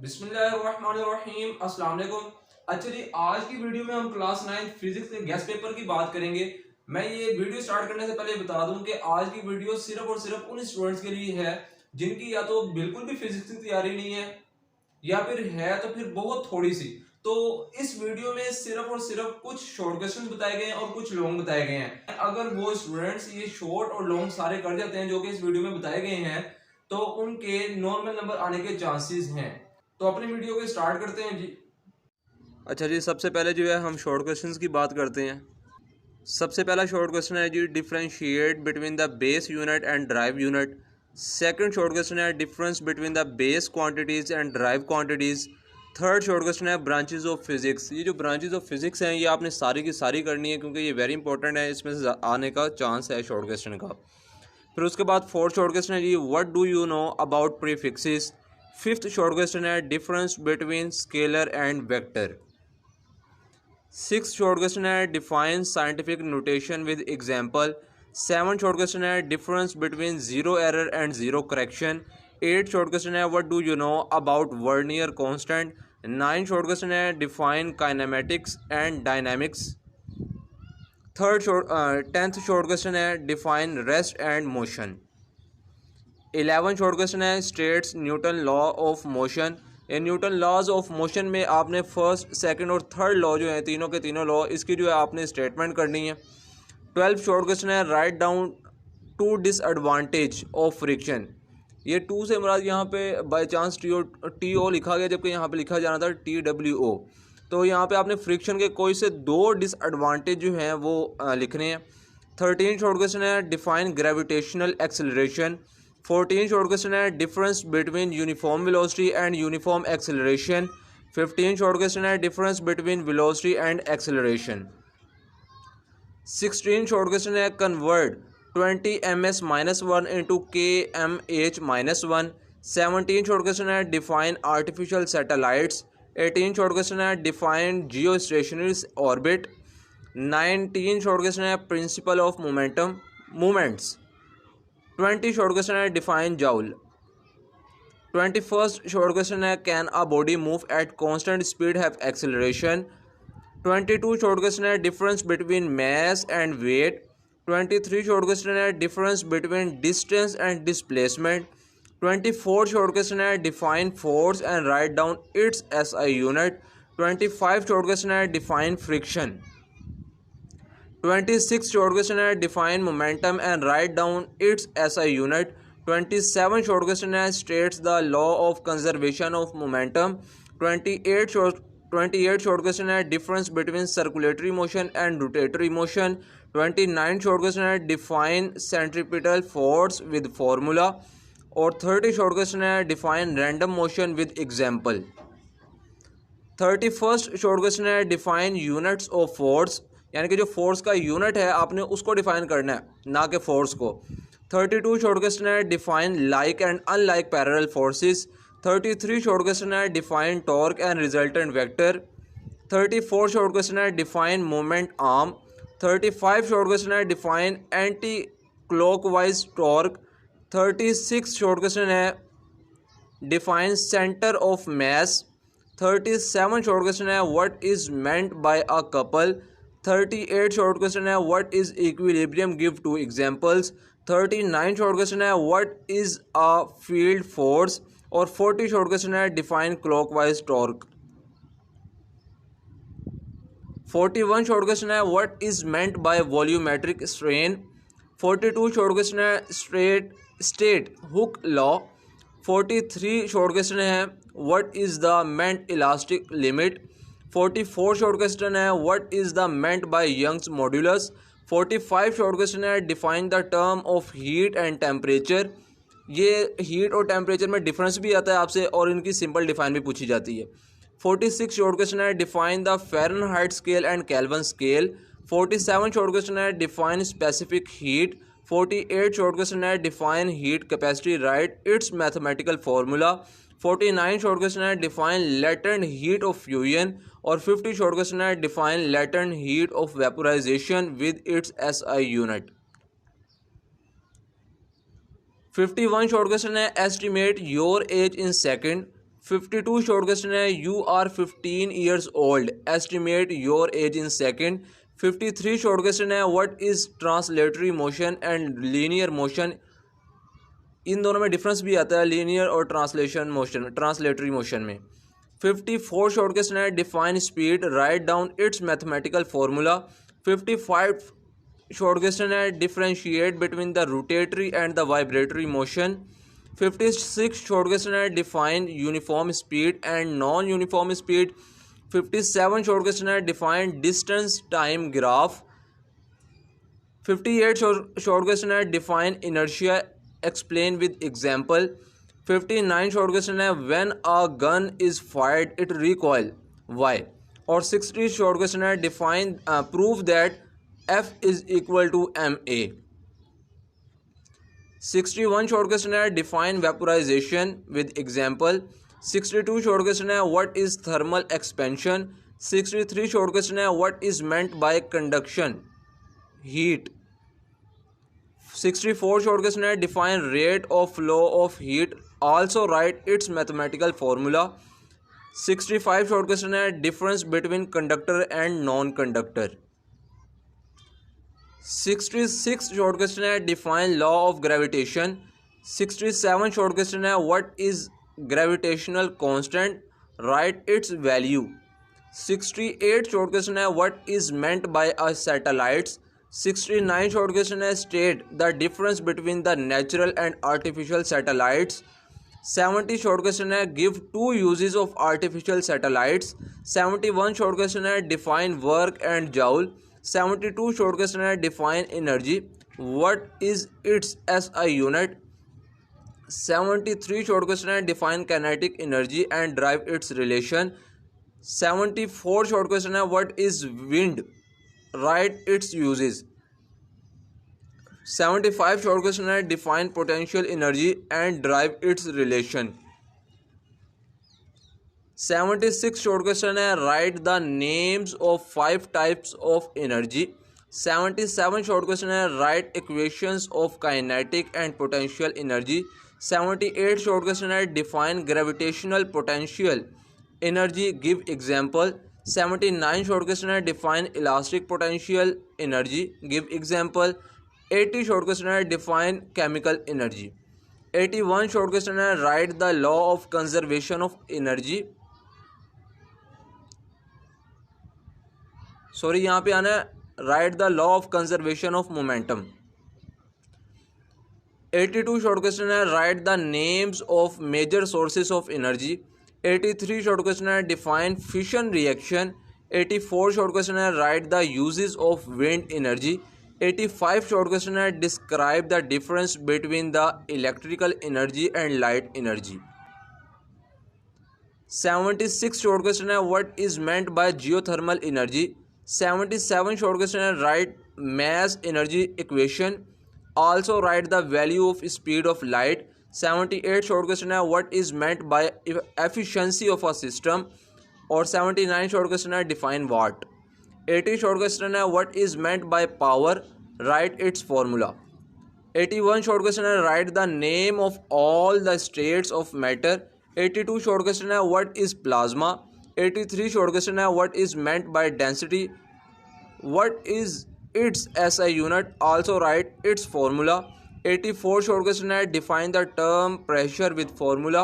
बिस्मिल्लाहिर्रहमानिर्रहीम अस्सलाम वालेकुम। अच्छा जी, आज की वीडियो में हम क्लास 9 फिजिक्स के गेस्ट पेपर की बात करेंगे। मैं ये वीडियो स्टार्ट करने से पहले बता दूं कि आज की वीडियो सिर्फ और सिर्फ उन स्टूडेंट्स के लिए है जिनकी या तो बिल्कुल भी फिजिक्स की तैयारी नहीं है या फिर है तो फिर बहुत थोड़ी सी। तो इस वीडियो में सिर्फ और सिर्फ कुछ शॉर्ट क्वेश्चन बताए गए हैं और कुछ लॉन्ग बताए गए हैं। अगर वो स्टूडेंट्स ये शॉर्ट और लॉन्ग सारे कर जाते हैं जो कि इस वीडियो में बताए गए हैं तो उनके नॉर्मल नंबर आने के चांसेस हैं। तो अपनी वीडियो को स्टार्ट करते हैं जी। अच्छा जी, सबसे पहले जो है हम शॉर्ट क्वेश्चंस की बात करते हैं। सबसे पहला शॉर्ट क्वेश्चन है जी, differentiate between the base unit and drive unit. Second short question है, difference between the base quantities and drive quantities. Third short question है, ब्रांचेज ऑफ फिजिक्स। ये जो ब्रांचेज ऑफ फिजिक्स हैं ये आपने सारी की सारी करनी है क्योंकि ये वेरी इंपॉर्टेंट है, इसमें से आने का चांस है शॉर्ट क्वेश्चन का। फिर उसके बाद फोर्थ शॉर्ट क्वेश्चन है जी, what do you know about prefixes. Fifth short question है, difference between scalar and vector. Six short question है, define scientific notation with example. Seven short question है, difference between zero error and zero correction. Eight short question है, what do you know about vernier constant. Nine short question है, define kinematics and dynamics. Tenth short question है, define rest and motion. 11 short question है, states Newton law of motion. ये Newton laws of motion में आपने first second और third law जो है तीनों के तीनों लॉ इसकी जो है आपने स्टेटमेंट करनी है। 12 शॉर्ट क्वेश्चन है, write down two disadvantage of friction. ये टू से मुराद यहाँ पे बाई चांस टी ओ लिखा गया जबकि यहाँ पे लिखा जाना था TWO। तो यहाँ पे आपने फ्रिक्शन के कोई से दो डिसएडवांटेज जो हैं वो लिखने हैं। 13 शॉर्ट क्वेश्चन है, define gravitational acceleration. 14 short question है, difference between uniform velocity and uniform acceleration. 15 short question है, difference between velocity and acceleration. 16 short question है, convert 20 ms-1 into kmh-1। 17 short question है, define artificial satellites. 18 short question है, define geostationary orbit. 19 short question है, principle of movements. 20 short question है, define joule. 21 short question है, can a body move at constant speed have acceleration. 22 short question है, difference between mass and weight. 23 short question है, difference between distance and displacement. 24 short question है, define force and write down its SI unit. 25 short question है, define friction. 26 short question है, define momentum and write down its SI unit. 27 short question है, states the law of conservation of momentum. 28 short question है, difference between circulatory motion and rotatory motion. 29 short question है, define centripetal force with formula. और 30 short question है, define random motion with example. 31 short question है, define units of force, यानी कि जो force का unit है आपने उसको डिफाइन करना है ना कि फोर्स को। 32 शॉर्ट क्वेश्चन है, define like and unlike parallel forces. 33 short question है, define torque and resultant vector. 34 short question है, define moment arm. 35 short question है, define anticlockwise torque. 36 short question है, define centre of mass. 37 short question है, what is meant by a couple. 38 short question है, what is equilibrium, give two examples. 39 short question है, what is a field force. और 40 short question है, define clockwise torque. 41 short question है, what is meant by volumetric strain. 42 short question है, state Hooke law. 43 short question है, what is the meant elastic limit. 44 short question है, what is the meant by Young's modulus. 45 short question है, define the term of heat and temperature. ये heat और temperature में difference भी आता है आपसे और इनकी सिंपल डिफाइन भी पूछी जाती है। 46 शॉर्ट क्वेश्चन है, define the Fahrenheit scale and Kelvin scale. 47 short question है, define specific heat. 48 short question है, define heat capacity, write its mathematical formula. 49 short question है, define latent heat of fusion. और 50 short question है, define latent heat of vaporisation with its SI unit. 51 short question है, estimate your age in second. 52 short question है, you are 15 years old, estimate your age in second. 53 short question है, what is translatory motion and linear motion. इन दोनों में difference भी आता है, linear और ट्रांसलेशन मोशन, ट्रांसलेटरी मोशन में। 54 शॉर्ट क्वेश्चन है, define speed, write down its mathematical formula. 55 short question है, differentiate between the rotatory and the vibratory motion. 56 short question है, define uniform speed and non uniform speed. 57 short question है, define distance time graph. 58 short question है, define inertia, explain with example. 59 short question है, when a gun is fired it recoil, why. और 60 short question है, define prove that F is equal to ma। 61 short question है, define vaporisation with example. 62 short question है, what is thermal expansion. 63 short question है, what is meant by conduction, heat. 64 short question है, define rate of flow of heat, also write its mathematical formula. 65 short question है, difference between conductor and non conductor. 66 short question है, define law of gravitation. 67 short question है, what is gravitational constant, write its value. 68 short question है, what is meant by a satellites. 69 short question है, state the difference between the natural and artificial satellites. 70 short question है, give two uses of artificial satellites. 71 short question है, define work and joule. 72 short question है, define energy, what is its SI unit. 73 short question है, define kinetic energy and drive its relation. 74 short question है, what is wind, write its uses. 75 short question है, define potential energy and drive its relation. 76 short question है, write the names of 5 types of energy. 77 short question है, write equations of kinetic and potential energy. 78 short question है, define gravitational potential energy, give example. 79 short question है, define elastic potential energy, give example. 80 short question है, define chemical energy. 81 short question है, write the law of conservation of energy, sorry यहाँ पे आना है, write the law of conservation of momentum. 82 short question है, write the names of major sources of energy. 83 short question है, define fission reaction. 84 short question है, write the uses of wind energy. 85 short question है, describe the difference between the electrical energy and light energy. 76 short question है, what is meant bye geothermal energy. 77 short question है, right mass energy equation, also write the value of speed of light. 78 short question है what is meant by efficiency of a system, और 79 short question है define what. 80 short question है what is meant by power, write its formula. 81 short question है write the name of all the states of matter. 82 short question है what is plasma. 83 short question है what is meant by density, what is its SI unit, also write its formula. 84 short question है define the term pressure with formula.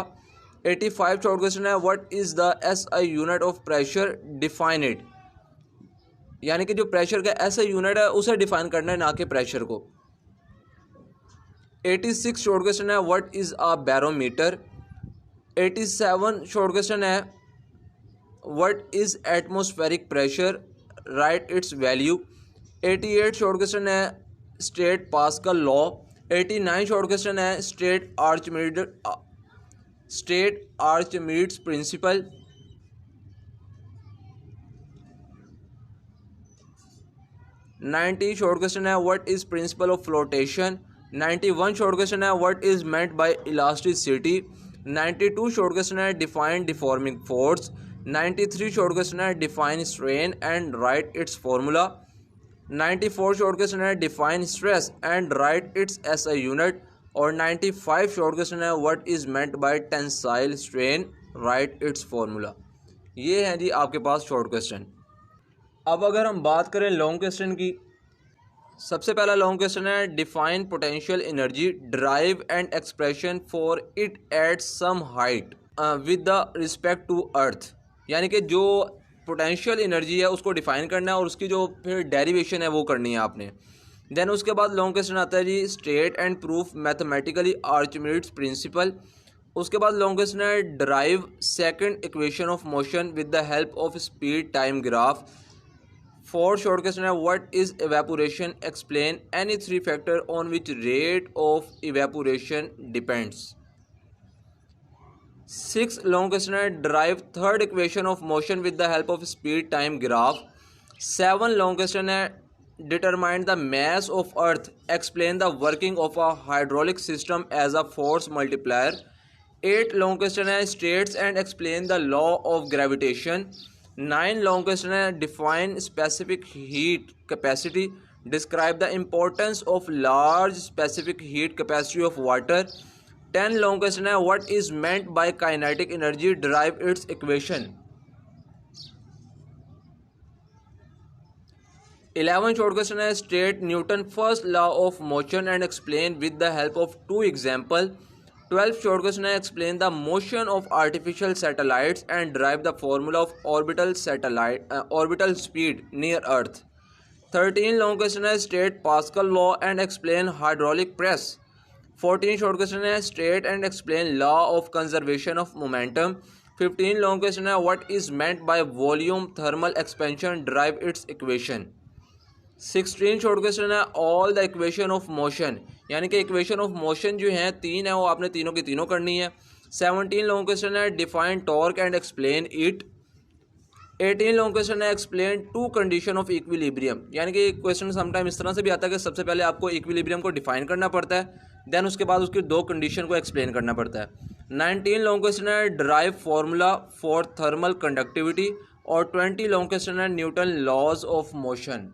85 short question है what is the SI unit of pressure, define it. यानी कि जो pressure का SI unit है उसे define करना है, ना कि प्रेशर को. 86 शॉर्ट क्वेश्चन है what is a barometer. 87 short question है what is atmospheric pressure, write its value. 88 short question है state Pascal law. 89 short question है state Archimedes principle. 90 short question है what is principle of flotation. 91 short question है what is meant by elasticity. 92 short question है define deforming force. 93 short question है define strain and write it's formula. 94 short question है define stress and write it's SI unit. और 95 short question है what is meant bye tensile strain. Right it's formula. ये है जी आपके पास short question. अब अगर हम बात करें लॉन्ग क्वेश्चन की, सबसे पहला लॉन्ग क्वेश्चन है define potential energy derive and expression for it at some height with the respect to earth. यानी कि जो पोटेंशियल एनर्जी है उसको डिफाइन करना है और उसकी जो फिर डेरिवेशन है वो करनी है आपने। देन उसके बाद लॉन्ग क्वेश्चन आता है जी state and prove mathematically Archimedes principle. उसके बाद लॉन्ग क्वेश्चन है derive second equation of motion with the help of speed time graph. Fourth short question है what is evaporation, explain any three factor on which rate of evaporation depends. Six long question है derive third equation of motion with the help of speed time graph. Seven long question है determine the mass of earth, explain the working of a hydraulic system as a force multiplier। 8 long question है states and explain the law of gravitation। 9 long question है define specific heat capacity, describe the importance of large specific heat capacity of water। 10 long question है what is meant by kinetic energy, derive its equation। 11 short question है state Newton first law of motion and explain with the help of two example। 12 short question है explain the motion of artificial satellites and derive the formula of orbital speed near earth। 13 long question है state Pascal law and explain hydraulic press। 14 short question है state and explain law of conservation of momentum। 15 long question है what is meant by volume thermal expansion, derive its equation। 16 short question है all the equation of motion, यानी कि equation of motion जो है तीन है वो आपने तीनों की तीनों करनी है। 17 लॉन्ग क्वेश्चन है define torque and explain it. 18 long question है explain two condition of equilibrium, यानी कि क्वेश्चन समटाइम इस तरह से भी आता है कि सबसे पहले आपको इक्विलिब्रियम को डिफाइन करना पड़ता है, देन उसके बाद उसकी दो कंडीशन को एक्सप्लेन करना पड़ता है। 19 लॉन्ग क्वेश्चन है drive formula for thermal conductivity और 20 लॉन्ग क्वेश्चन है न्यूटन लॉज ऑफ मोशन।